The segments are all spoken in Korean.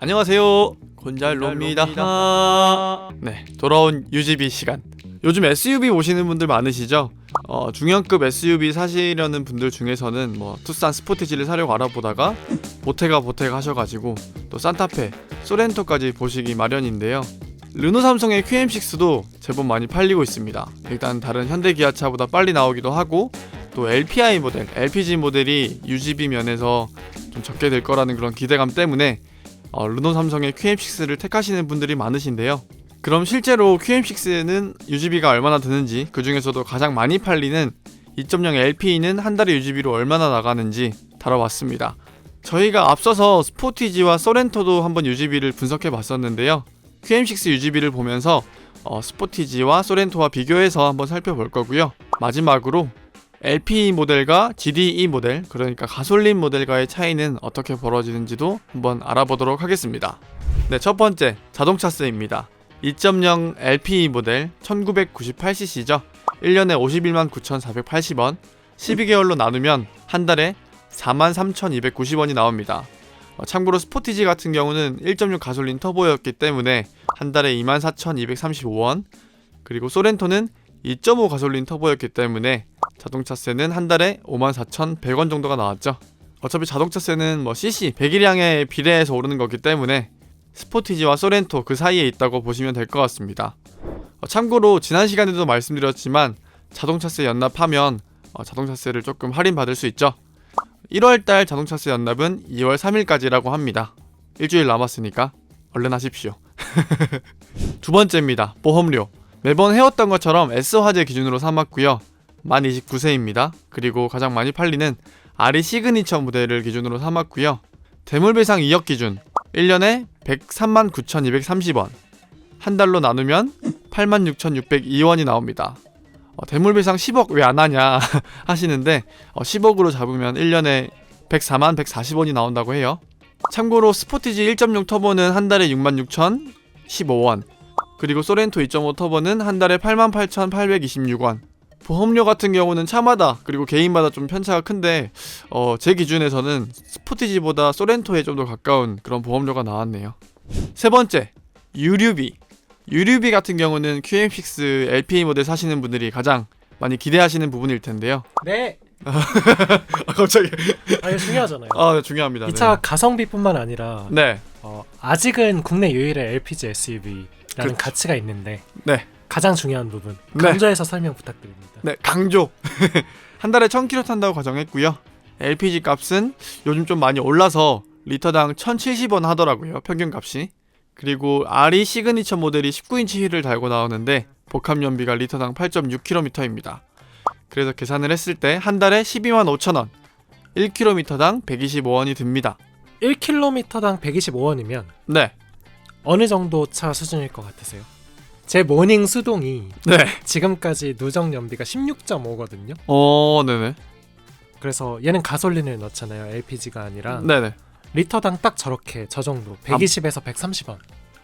안녕하세요, 곤잘로입니다. 네, 돌아온 UGB 시간. 요즘 SUV 보시는 분들 많으시죠? 중형급 SUV 사시려는 분들 중에서는 투싼 스포티지를 사려고 알아보다가 보테가 하셔가지고 또 산타페, 소렌토까지 보시기 마련인데요. 르노 삼성의 QM6도 제법 많이 팔리고 있습니다. 일단 다른 현대 기아차보다 빨리 나오기도 하고 또 LPI 모델, LPG 모델이 UGB 면에서 좀 적게 될 거라는 그런 기대감 때문에 르노 삼성의 QM6를 택하시는 분들이 많으신데요. 그럼 실제로 QM6는 UGB가 얼마나 드는지, 그 중에서도 가장 많이 팔리는 2.0 LPE는 한 달에 UGB로 얼마나 나가는지 다뤄봤습니다. 저희가 앞서서 스포티지와 소렌토도 한번 UGB를 분석해 봤었는데요. QM6 UGB를 보면서 스포티지와 소렌토와 비교해서 한번 살펴볼 거고요. 마지막으로 LPE 모델과 GDE 모델, 그러니까 가솔린 모델과의 차이는 어떻게 벌어지는지도 한번 알아보도록 하겠습니다. 네, 첫 번째 자동차세입니다. 2.0 LPE 모델 1998cc죠. 1년에 51만 9,480원, 12개월로 나누면 한 달에 43,290원이 나옵니다. 참고로 스포티지 같은 경우는 1.6 가솔린 터보였기 때문에 한 달에 24,235원, 그리고 소렌토는 2.5 가솔린 터보였기 때문에 자동차세는 한 달에 54,100원 정도가 나왔죠. 어차피 자동차세는 cc, 배기량에 비례해서 오르는 거기 때문에 스포티지와 소렌토 그 사이에 있다고 보시면 될 것 같습니다. 참고로 지난 시간에도 말씀드렸지만 자동차세 연납하면 자동차세를 조금 할인받을 수 있죠. 1월달 자동차세 연납은 2월 3일까지라고 합니다. 일주일 남았으니까 얼른 하십시오. 두 번째입니다. 보험료. 매번 해왔던 것처럼 S화재 기준으로 삼았고요. 만 29세입니다. 그리고 가장 많이 팔리는 RE 시그니처 모델을 기준으로 삼았고요. 대물배상 2억 기준 1년에 103만 9,230원, 한 달로 나누면 86,602원이 나옵니다. 대물배상 10억 왜 안 하냐 하시는데 10억으로 잡으면 1년에 104만 140원이 나온다고 해요. 참고로 스포티지 1.6 터보는 한 달에 66,015원, 그리고 소렌토 2.5 터보는 한 달에 88,826원. 보험료 같은 경우는 차마다 그리고 개인마다 좀 편차가 큰데 제 기준에서는 스포티지보다 소렌토에 좀 더 가까운 그런 보험료가 나왔네요. 세 번째, 유류비. 유류비 같은 경우는 QM6 LPE 모델 사시는 분들이 가장 많이 기대하시는 부분일 텐데요. 네. 갑자기. 이거 중요하잖아요. 네, 중요합니다. 이 차가 네. 가성비뿐만 아니라 네. 아직은 국내 유일의 LPG SUV라는 가치가 있는데 네. 가장 중요한 부분 강조해서 설명 부탁드립니다. 네, 강조. 한 달에 1000km 탄다고 가정했고요. LPG 값은 요즘 좀 많이 올라서 리터당 1,070원 하더라고요, 평균값이. 그리고 RE 시그니처 모델이 19인치 휠을 달고 나오는데 복합 연비가 리터당 8.6km입니다. 그래서 계산을 했을 때 한 달에 12만 5천원, 1km당 125원이 듭니다. 1km당 125원이면 네. 어느 정도 차 수준일 것 같으세요? 제 모닝 수동이 네. 지금까지 누적 연비가 16.5거든요. 네네. 그래서 얘는 가솔린을 넣잖아요. LPG가 아니라. 네네. 리터당 딱 저렇게 저 정도 120에서 130원.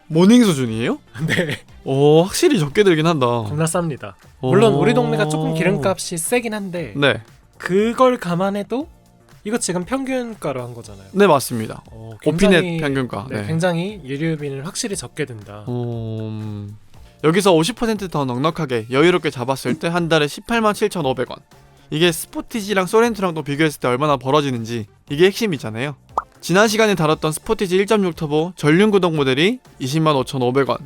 모닝 수준이에요? 네. 확실히 적게 들긴 한다. 겁나 쌉니다. 물론 우리 동네가 조금 기름값이 세긴 한데 네. 그걸 감안해도 이거 지금 평균가로 한 거잖아요. 네, 맞습니다. 오피넷 평균가. 네, 굉장히 유류비는 확실히 적게 든다. 여기서 50% 더 넉넉하게 여유롭게 잡았을 때 한 달에 18만 7,500원. 이게 스포티지랑 소렌토랑 또 비교했을 때 얼마나 벌어지는지, 이게 핵심이잖아요. 지난 시간에 다뤘던 스포티지 1.6 터보 전륜구동 모델이 20만 5,500원,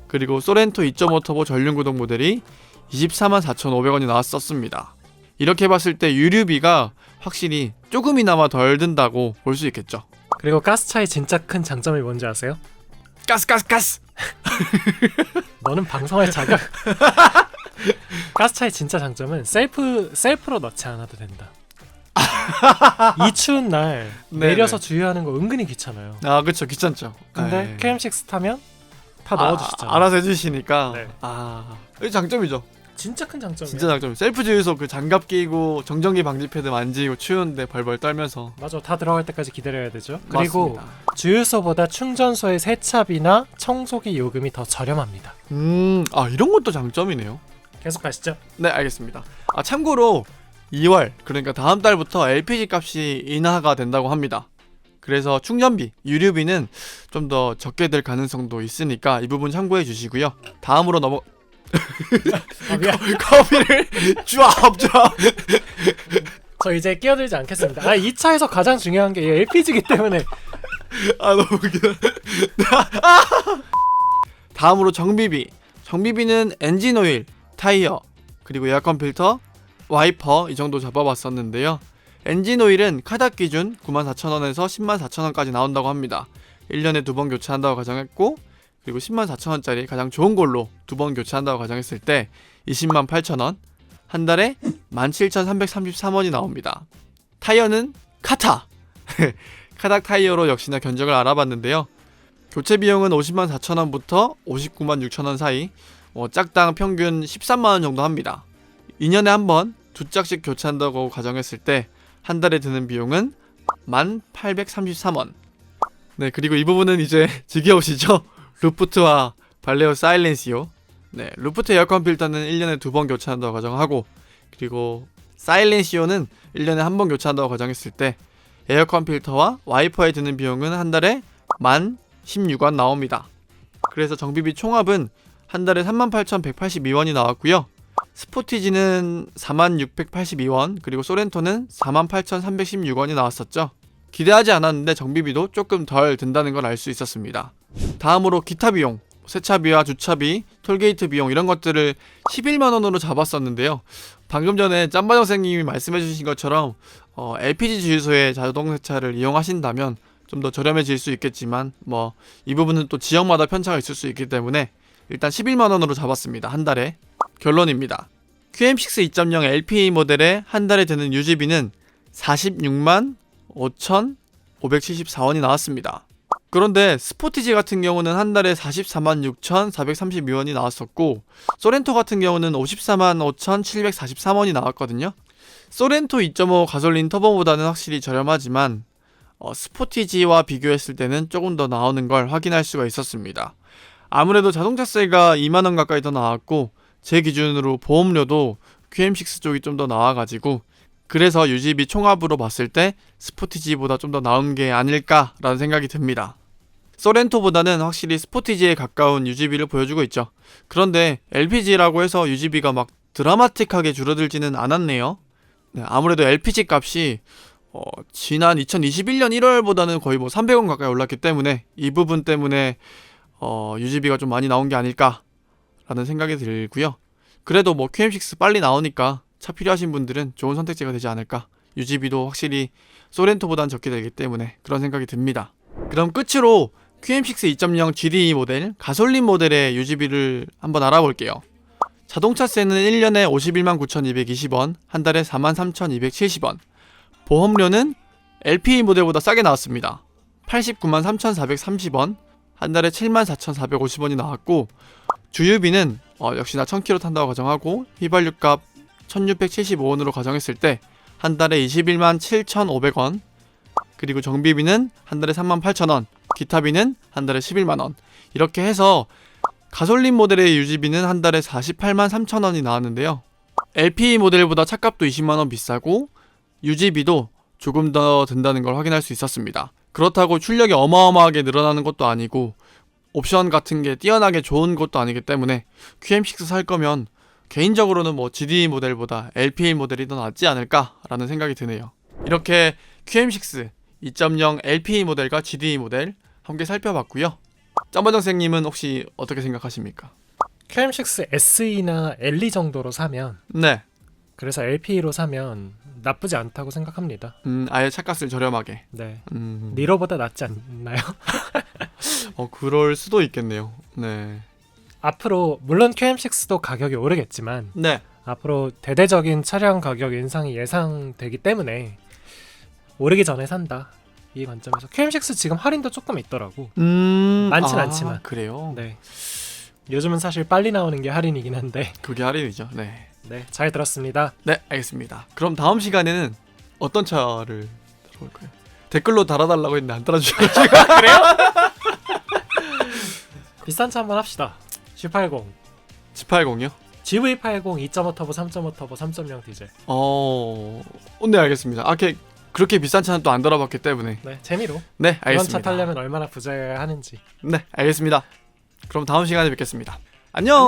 그리고 소렌토 2.5 터보 전륜구동 모델이 24만 4,500원이 나왔었습니다. 이렇게 봤을 때 유류비가 확실히 조금이나마 덜 든다고 볼 수 있겠죠. 그리고 가스차의 진짜 큰 장점이 뭔지 아세요? 가스! 너는 방송할 자격. 가스차의 진짜 장점은 셀프로 넣지 않아도 된다. 이 추운 날 내려서 주유하는 거 은근히 귀찮아요. 그쵸, 귀찮죠. 근데 QM6 타면 다 넣어주시잖아요. 알아서 해주시니까. 네. 이게 장점이죠. 진짜 큰 장점이에요. 진짜 장점. 셀프 주유소 그 장갑 끼고 정전기 방지 패드 만지고 추운데 벌벌 떨면서. 맞아, 다 들어갈 때까지 기다려야 되죠. 그리고 맞습니다. 주유소보다 충전소의 세차비나 청소기 요금이 더 저렴합니다. 이런 것도 장점이네요. 계속 가시죠. 네, 알겠습니다. 참고로 2월, 그러니까 다음 달부터 LPG 값이 인하가 된다고 합니다. 그래서 충전비, 유류비는 좀 더 적게 될 가능성도 있으니까 이 부분 참고해 주시고요. 다음으로 넘어 아, 미안. 커피를 쫙쫙. 저 이제 끼어들지 않겠습니다. 아, 이 차에서 가장 중요한 게 LPG이기 때문에. 아 너무 웃기다. 다음으로 정비비. 정비비는 엔진 오일, 타이어, 그리고 에어컨 필터, 와이퍼 이 정도 잡아봤었는데요. 엔진 오일은 카닥 기준 94,000원에서 104,000원까지 나온다고 합니다. 1년에 2번 교체한다고 가정했고, 그리고 104,000원짜리 가장 좋은 걸로 2번 교체한다고 가정했을 때 208,000원, 한 달에 17,333원이 나옵니다. 타이어는 카타! 카닥 타이어로 역시나 견적을 알아봤는데요. 교체 비용은 504,000원부터 596,000원 사이, 짝당 평균 13만원 정도 합니다. 2년에 한 번 두 짝씩 교체한다고 가정했을 때 한 달에 드는 비용은 1,833원. 네, 그리고 이 부분은 이제 지겨우시죠? 루프트와 발레오 사일렌시오. 네, 루프트 에어컨 필터는 1년에 2번 교체한다고 가정하고, 그리고 사일렌시오는 1년에 한 번 교체한다고 가정했을 때 에어컨 필터와 와이퍼에 드는 비용은 한 달에 16,000원 나옵니다. 그래서 정비비 총합은 한 달에 38,182원이 나왔고요. 스포티지는 46,882원, 그리고 소렌토는 48,316원이 나왔었죠. 기대하지 않았는데 정비비도 조금 덜 든다는 걸 알 수 있었습니다. 다음으로 기타 비용, 세차비와 주차비, 톨게이트 비용 이런 것들을 11만원으로 잡았었는데요. 방금 전에 짬바정 선생님이 말씀해주신 것처럼 LPG 주유소의 자동세차를 이용하신다면 좀 더 저렴해질 수 있겠지만 이 부분은 또 지역마다 편차가 있을 수 있기 때문에 일단 11만원으로 잡았습니다. 한 달에. 결론입니다. QM6 2.0 LPA 모델의 한 달에 드는 유지비는 46만 5,574원이 나왔습니다. 그런데 스포티지 같은 경우는 한 달에 44만 6,432원이 나왔었고, 소렌토 같은 경우는 54만 5,743원이 나왔거든요. 소렌토 2.5 가솔린 터보보다는 확실히 저렴하지만 스포티지와 비교했을 때는 조금 더 나오는 걸 확인할 수가 있었습니다. 아무래도 자동차세가 2만원 가까이 더 나왔고, 제 기준으로 보험료도 QM6 쪽이 좀 더 나와가지고, 그래서 유지비 총합으로 봤을 때 스포티지보다 좀 더 나은 게 아닐까라는 생각이 듭니다. 소렌토보다는 확실히 스포티지에 가까운 유지비를 보여주고 있죠. 그런데 LPG라고 해서 유지비가 막 드라마틱하게 줄어들지는 않았네요. 네, 아무래도 LPG 값이 지난 2021년 1월보다는 거의 300원 가까이 올랐기 때문에 이 부분 때문에 유지비가 좀 많이 나온 게 아닐까라는 생각이 들고요. 그래도 QM6 빨리 나오니까 차 필요하신 분들은 좋은 선택지가 되지 않을까. 유지비도 확실히 소렌토보다는 적게 되기 때문에 그런 생각이 듭니다. 그럼 끝으로 QM6 2.0 GDE 모델, 가솔린 모델의 유지비를 한번 알아볼게요. 자동차세는 1년에 51만 9,220원, 한 달에 43,270원. 보험료는 LPE 모델보다 싸게 나왔습니다. 89만 3,430원, 한 달에 74,450원이 나왔고, 주유비는 역시나 1000km 탄다고 가정하고 휘발유값 1,675원으로 가정했을 때 한 달에 21만 7,500원, 그리고 정비비는 한 달에 38,000원, 기타비는 한 달에 11만원. 이렇게 해서 가솔린 모델의 유지비는 한 달에 48만 3,000원이 나왔는데요. LPE 모델보다 차값도 20만원 비싸고 유지비도 조금 더 든다는 걸 확인할 수 있었습니다. 그렇다고 출력이 어마어마하게 늘어나는 것도 아니고 옵션 같은 게 뛰어나게 좋은 것도 아니기 때문에 QM6 살 거면 개인적으로는 GDE 모델보다 LPA 모델이 더 낫지 않을까라는 생각이 드네요. 이렇게 QM6 2.0 LPA 모델과 GDE 모델 함께 살펴봤고요. 짬바정 선생님은 혹시 어떻게 생각하십니까? QM6 SE나 LE 정도로 사면, 네. 그래서 LPE로 사면 나쁘지 않다고 생각합니다. 아예 차값을 저렴하게. 네. 니로보다 낫지 않나요? 그럴 수도 있겠네요. 네. 앞으로 물론 QM6도 가격이 오르겠지만 네. 앞으로 대대적인 차량 가격 인상이 예상되기 때문에 오르기 전에 산다. 이 관점에서 QM6 지금 할인도 조금 있더라고. 많진 않지만. 그래요? 네. 요즘은 사실 빨리 나오는 게 할인이긴 한데. 그게 할인이죠. 네. 네, 잘 들었습니다. 네, 알겠습니다. 그럼 다음 시간에는 어떤 차를 다뤄볼까요? 댓글로 달아달라고 했는데 안 달아주셔가지고. 그래요? 비싼 차 한번 합시다. G80. G80이요? GV80 2.5 터보, 3.5 터보, 3.0 디젤. 네, 알겠습니다. 그렇게 비싼 차는 또 안 달아봤기 때문에. 네, 재미로. 네, 그런 알겠습니다. 차 타려면 얼마나 부자여야 하는지. 네, 알겠습니다. 그럼 다음 시간에 뵙겠습니다. 안녕.